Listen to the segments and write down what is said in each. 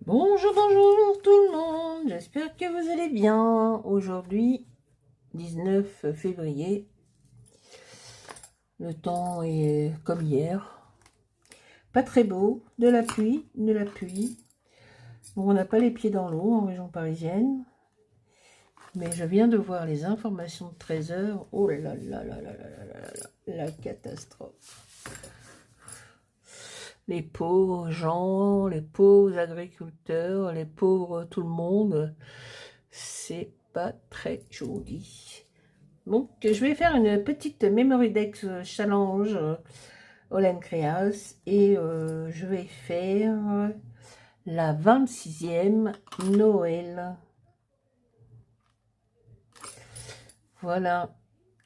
Bonjour, bonjour tout le monde, j'espère que vous allez bien. Aujourd'hui, 19 février, le temps est comme hier, pas très beau, de la pluie. Bon, on n'a pas les pieds dans l'eau en région parisienne, mais je viens de voir les informations de 13 heures. Oh là là là là là là là là là, la catastrophe. Les pauvres gens, les pauvres agriculteurs, les pauvres tout le monde, c'est pas très joli. Donc, je vais faire une petite Memory Dex Challenge Olen Creas et je vais faire la 26e Noël. Voilà.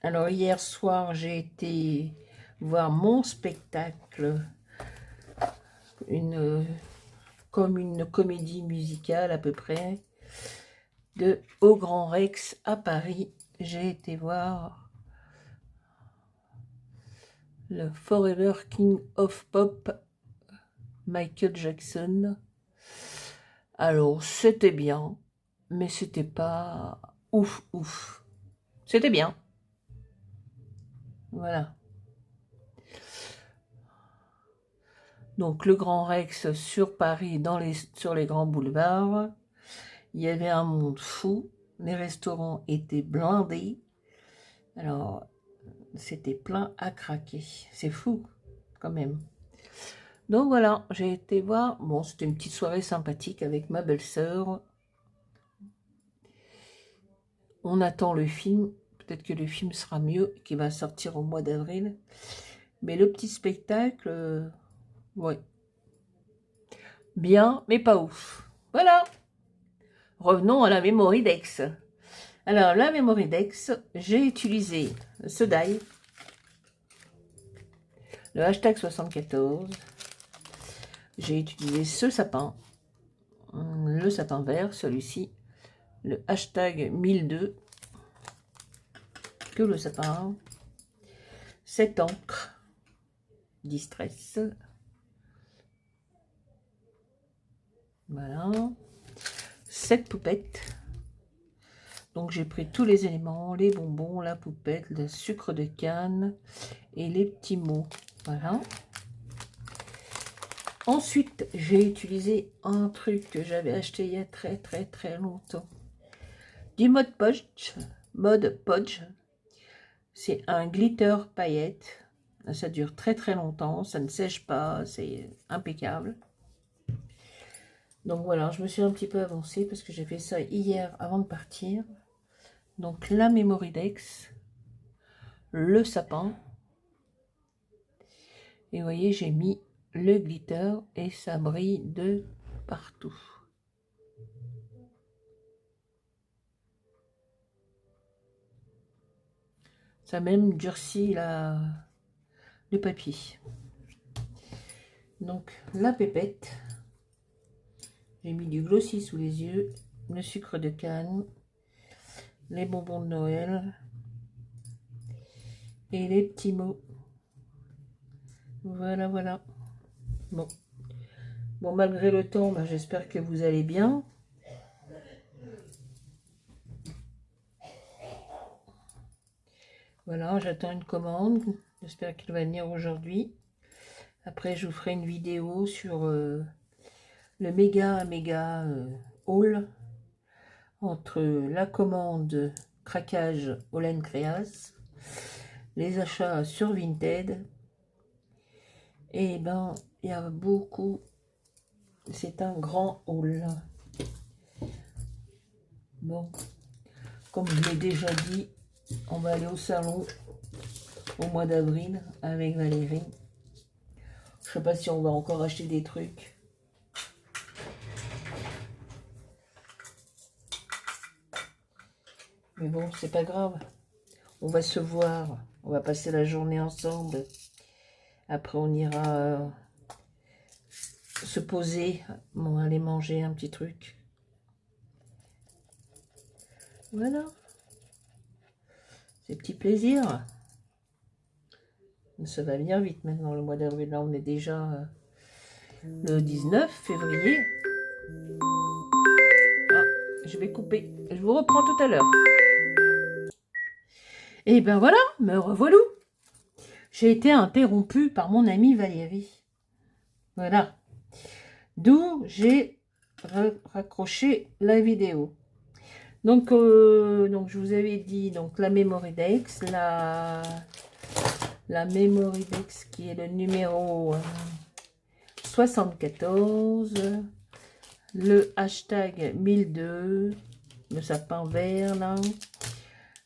Alors, hier soir, j'ai été voir mon spectacle, comme une comédie musicale à peu près, au Grand Rex à Paris. J'ai été voir le Forever King of Pop, Michael Jackson. Alors, c'était bien, mais c'était pas ouf. C'était bien. Voilà. Donc, le Grand Rex sur Paris, sur les grands boulevards. Il y avait un monde fou. Les restaurants étaient blindés. Alors, c'était plein à craquer. C'est fou, quand même. Donc voilà, j'ai été voir. Bon, c'était une petite soirée sympathique avec ma belle-sœur. On attend le film. Peut-être que le film sera mieux, qui va sortir au mois d'avril. Mais le petit spectacle, ouais. Bien, mais pas ouf. Voilà. Revenons à la Memory Dex. Alors, la Memory Dex, j'ai utilisé ce die, le hashtag 74. J'ai utilisé ce sapin, le sapin vert, celui-ci, le hashtag 1002, que le sapin, cette encre, distress, voilà, cette poupette. Donc j'ai pris tous les éléments, les bonbons, la poupette, le sucre de canne et les petits mots, voilà. Ensuite, j'ai utilisé un truc que j'avais acheté il y a très longtemps. Du mode Podge. C'est un glitter paillette. Ça dure très longtemps, ça ne sèche pas, c'est impeccable. Donc voilà, je me suis un petit peu avancée parce que j'ai fait ça hier avant de partir. Donc la Memory Dex, le sapin. Et vous voyez, j'ai mis le glitter et ça brille de partout. Ça même durcit le papier. Donc la pépette. J'ai mis du glossy sous les yeux, le sucre de canne, les bonbons de Noël et les petits mots. Voilà. Bon, malgré le temps, j'espère que vous allez bien. Voilà, j'attends une commande. J'espère qu'elle va venir aujourd'hui. Après, je vous ferai une vidéo sur le méga haul entre la commande craquage Olen Creas, les achats sur Vinted. Et ben, il y a beaucoup. C'est un grand haul. Bon, comme je l'ai déjà dit, on va aller au salon au mois d'avril avec Valérie. Je sais pas si on va encore acheter des trucs. Mais bon, c'est pas grave. On va se voir. On va passer la journée ensemble. Après, on ira se poser. Bon, aller manger un petit truc. Voilà. Ces petits plaisirs. Ça va venir vite maintenant, le mois d'avril. Là, on est déjà le 19 février. je vais couper. Je vous reprends tout à l'heure. Et ben voilà, me revoilà. J'ai été interrompue par mon amie Valérie. Voilà. D'où j'ai raccroché la vidéo. Donc je vous avais dit donc la Memorydex, la Memorydex qui est le numéro 74, le hashtag 1002, le sapin vert là,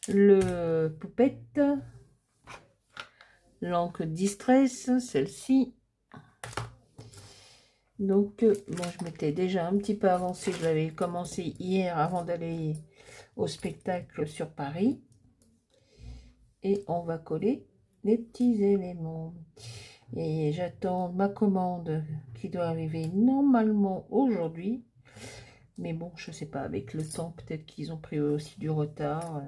le poupette, l'encre Distress, celle-ci. Donc, bon, je m'étais déjà un petit peu avancé, je l'avais commencé hier avant d'aller au spectacle sur Paris. Et on va coller les petits éléments. Et j'attends ma commande qui doit arriver normalement aujourd'hui. Mais bon, je sais pas, avec le temps, peut-être qu'ils ont pris aussi du retard.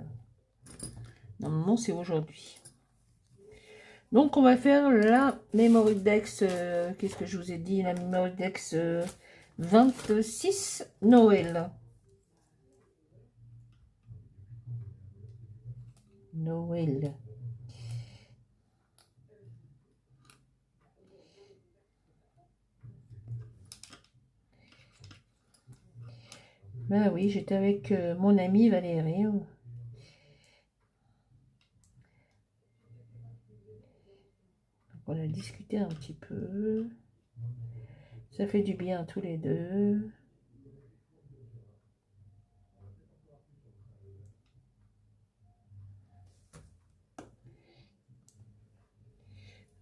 Normalement, c'est aujourd'hui. Donc, on va faire la Memorydex. Qu'est-ce que je vous ai dit? La Memorydex 26 Noël. Noël. Ben oui, j'étais avec mon amie Valérie. On a discuté un petit peu. Ça fait du bien à tous les deux.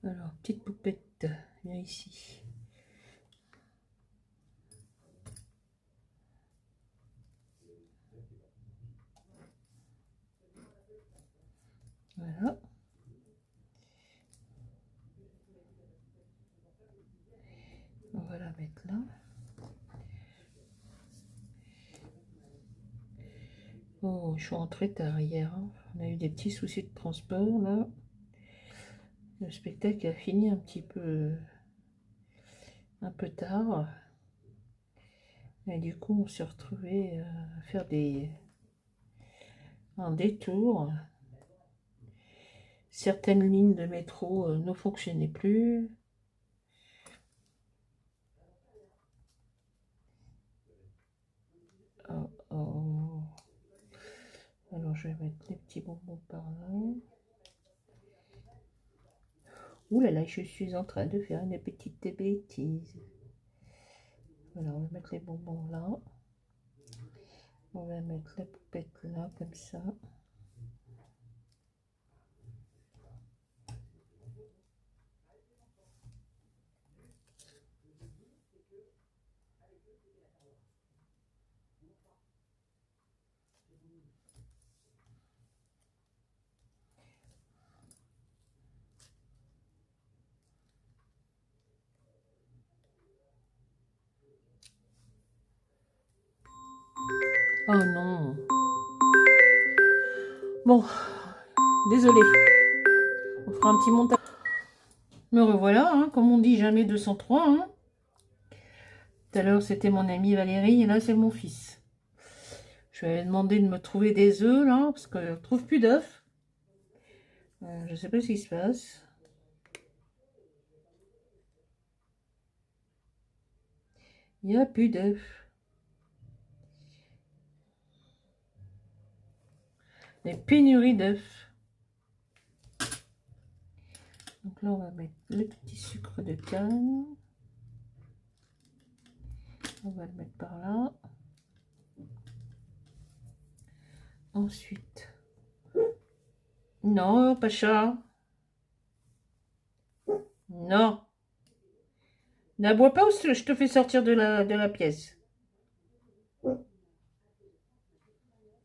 Alors, petite poupette, viens ici. Voilà. On va la mettre là. Oh, je suis rentrée tard hier. Hein. On a eu des petits soucis de transport là. Le spectacle a fini un peu tard. Et du coup, on s'est retrouvé à faire un détour. Certaines lignes de métro ne fonctionnaient plus. Oh, oh. Alors, je vais mettre les petits bonbons par là. Ouh là là, je suis en train de faire une petite bêtise. Voilà, on va mettre les bonbons là. On va mettre la poupette là, comme ça. Oh non. Bon, désolé. On fera un petit montage. Me revoilà, hein, comme on dit, jamais 203. Hein. Tout à l'heure, c'était mon amie Valérie, et là, c'est mon fils. Je lui avais demandé de me trouver des œufs, là, parce que je ne trouve plus d'œufs. Je ne sais pas ce qui se passe. Il n'y a plus d'œufs. Les pénuries d'œufs. Donc là, on va mettre le petit sucre de canne. On va le mettre par là. Ensuite. Non, Pacha. Non. N'aboie pas ou je te fais sortir de la pièce.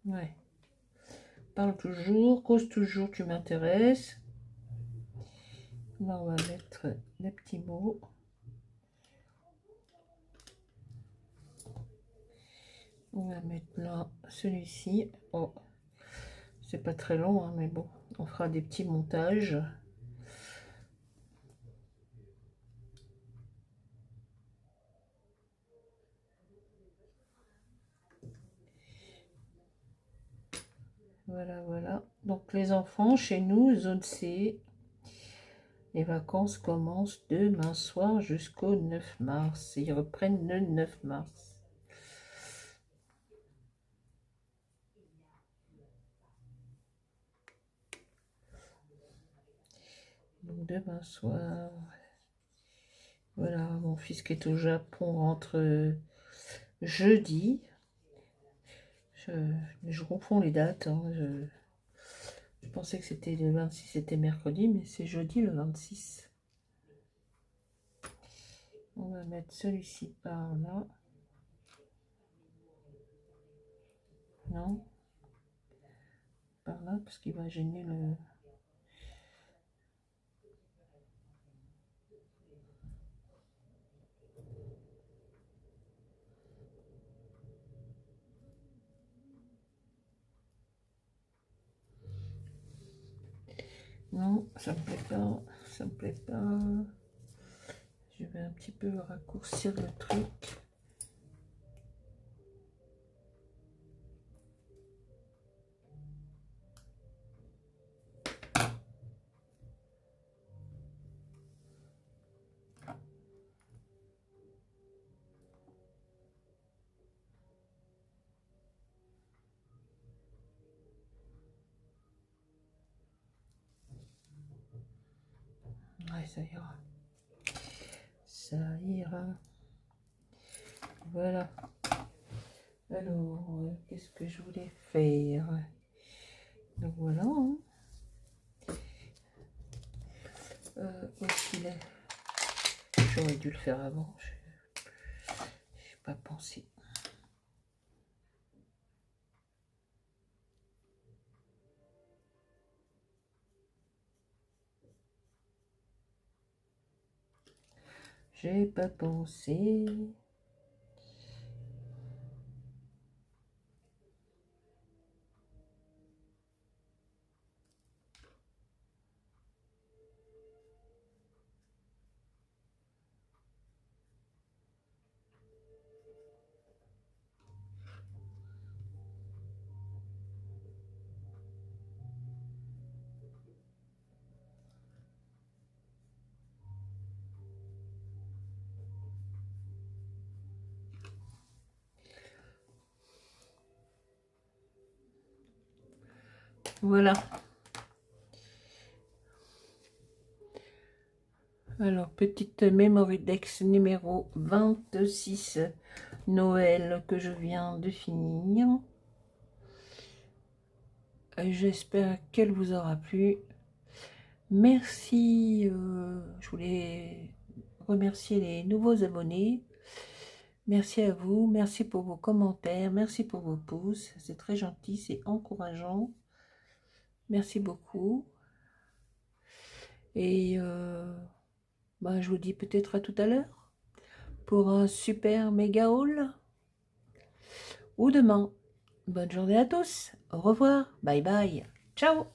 Ouais. Parle toujours, cause toujours, tu m'intéresses. Là, on va mettre les petits mots. On va mettre là celui-ci. Oh, c'est pas très long, hein, mais bon, on fera des petits montages. Voilà, voilà. Donc les enfants, chez nous, zone C, les vacances commencent demain soir jusqu'au 9 mars. Ils reprennent le 9 mars. Donc demain soir, voilà, mon fils qui est au Japon rentre jeudi. Je confonds les dates, hein. Je pensais que c'était le 26, c'était mercredi, mais c'est jeudi le 26. On va mettre celui-ci par là. Non, par là, parce qu'il va gêner le... Non, ça me plaît pas, ça me plaît pas. Je vais un petit peu raccourcir le truc. Ouais, ça ira. Ça ira. Voilà. Alors, qu'est-ce que je voulais faire? Donc voilà. Hein. Où est-ce qu'il est? J'aurais dû le faire avant. Je n'ai pas pensé. J'ai pas pensé. Voilà. Alors, petite Memory Dex numéro 26, Noël, que je viens de finir. J'espère qu'elle vous aura plu. Merci, je voulais remercier les nouveaux abonnés. Merci à vous, merci pour vos commentaires, merci pour vos pouces. C'est très gentil, c'est encourageant. Merci beaucoup. Et je vous dis peut-être à tout à l'heure pour un super méga haul. Ou demain. Bonne journée à tous. Au revoir. Bye bye. Ciao.